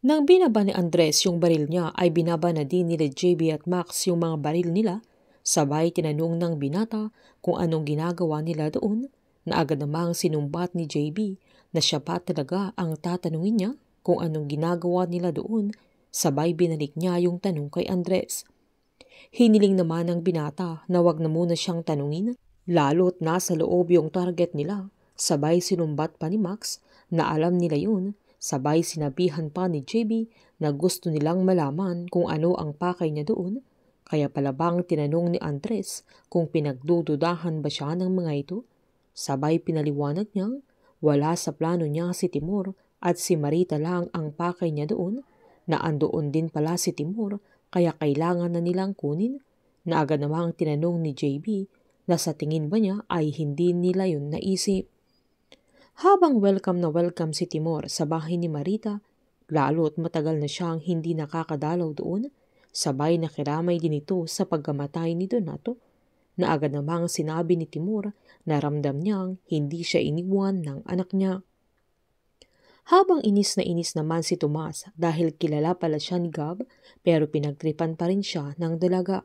Nang binaba ni Andres yung baril niya ay binaba na din nila JB at Max yung mga baril nila. Sabay tinanong ng binata kung anong ginagawa nila doon na agad namang sinumbat ni JB na siya pa talaga ang tatanungin niya kung anong ginagawa nila doon. Sabay binalik niya yung tanong kay Andres. Hiniling naman ng binata na wag na muna siyang tanungin lalo't nasa loob yung target nila. Sabay sinumbat pa ni Max na alam nila yun. Sabay sinabihan pa ni JB na gusto nilang malaman kung ano ang pakay niya doon. Kaya pala bang tinanong ni Andres kung pinagdududahan ba siya ng mga ito? Sabay pinaliwanag niyang wala sa plano niya si Timur at si Marita lang ang pakay niya doon, na andoon din pala si Timur kaya kailangan na nilang kunin, na agad namang tinanong ni JB na sa tingin ba niya ay hindi nila yun naisip. Habang welcome na welcome si Timur sa bahay ni Marita, lalo't matagal na siyang hindi nakakadalaw doon, sabay nakiramay din ito sa pagkamatay ni Donato, na agad namang sinabi ni Timur na ramdam niyang hindi siya iniwan ng anak niya. Habang inis na inis naman si Tomas dahil kilala pala siya ni Gab pero pinagtripan pa rin siya ng dalaga.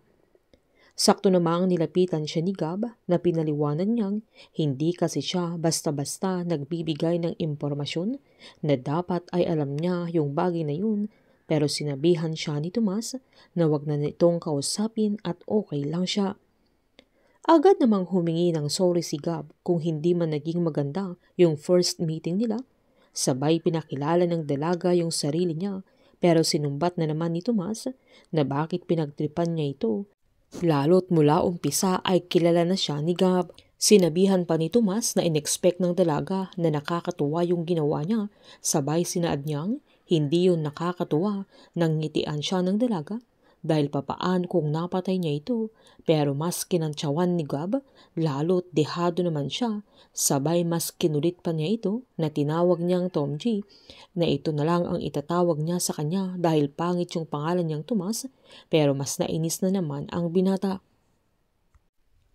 Sakto namang nilapitan siya ni Gab na pinaliwanag niyang hindi kasi siya basta-basta nagbibigay ng impormasyon na dapat ay alam niya yung bagay na yun, pero sinabihan siya ni Tomas na wag na nitong kausapin at okay lang siya. Agad namang humingi ng sorry si Gab kung hindi man naging maganda yung first meeting nila. Sabay pinakilala ng dalaga yung sarili niya pero sinumbat na naman ni Tomas na bakit pinagtripan niya ito. Lalo't mula umpisa ay kilala na siya ni Gab. Sinabihan pa ni Tomas na inexpect ng dalaga na nakakatuwa yung ginawa niya. Sabay sinaad niyang hindi yun nakakatuwa nang ngitian siya ng dalaga dahil papaan kung napatay niya ito, pero mas kinantsawan ni Gab, lalo't dehado naman siya. Sabay mas kinulit pa niya ito na tinawag niyang Tom G, na ito na lang ang itatawag niya sa kanya dahil pangit yung pangalan niyang Tomas, pero mas nainis na naman ang binata.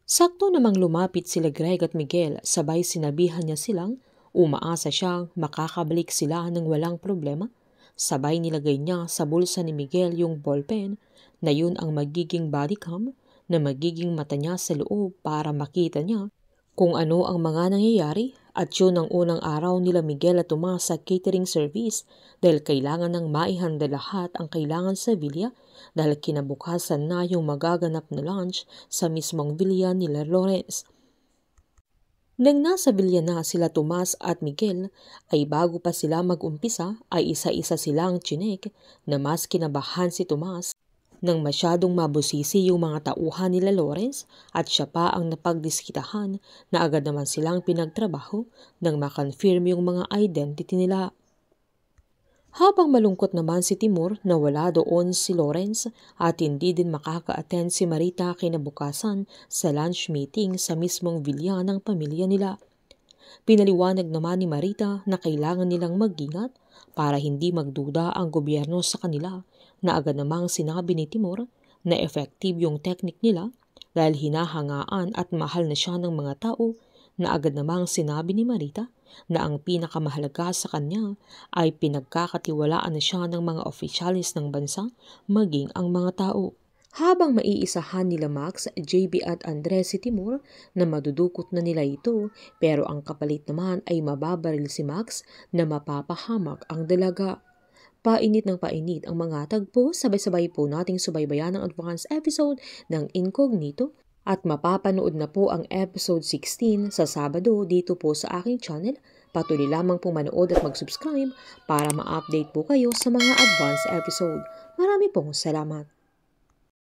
Sakto namang lumapit sila Greg at Miguel, sabay sinabihan niya silang umaasa siyang makakabalik sila ng walang problema. Sabay nilagay niya sa bulsa ni Miguel yung ballpen na yun ang magiging bodycam, na magiging mata niya sa loob para makita niya kung ano ang mga nangyayari, at yun ang unang araw nila Miguel at Tomas sa catering service dahil kailangan ng maihanda lahat ang kailangan sa villa dahil kinabukasan na yung magaganap na lunch sa mismong villa nila Lawrence. Nang nasa villa na sila Tomas at Miguel ay bago pa sila mag-umpisa ay isa-isa silang chinek na mas kinabahan si Tomas nang masyadong mabusisi yung mga tauhan nila Lawrence at siya pa ang napagdiskitahan na agad naman silang pinagtrabaho nang makonfirm yung mga identity nila. Habang malungkot naman si Timur na wala doon si Lawrence at hindi din makaka-attend si Marita kinabukasan sa lunch meeting sa mismong villa ng pamilya nila. Pinaliwanag naman ni Marita na kailangan nilang mag-ingat para hindi magduda ang gobyerno sa kanila, na agad namang sinabi ni Timur na effective yung technique nila dahil hinahangaan at mahal na siya ng mga tao, na agad namang sinabi ni Marita na ang pinakamahalaga sa kanya ay pinagkakatiwalaan na siya ng mga opisyalis ng bansa maging ang mga tao. Habang maiisahan nila Max, JB at Andres si Timur na madudukot na nila ito, pero ang kapalit naman ay mababaril si Max na mapapahamak ang dalaga. Painit ng painit ang mga tagpo, sabay-sabay po nating subaybayan ang advance episode ng Incognito at mapapanood na po ang episode 16 sa Sabado dito po sa aking channel. Patuloy lamang pong manood at mag-subscribe para ma-update po kayo sa mga advance episode. Marami pong salamat.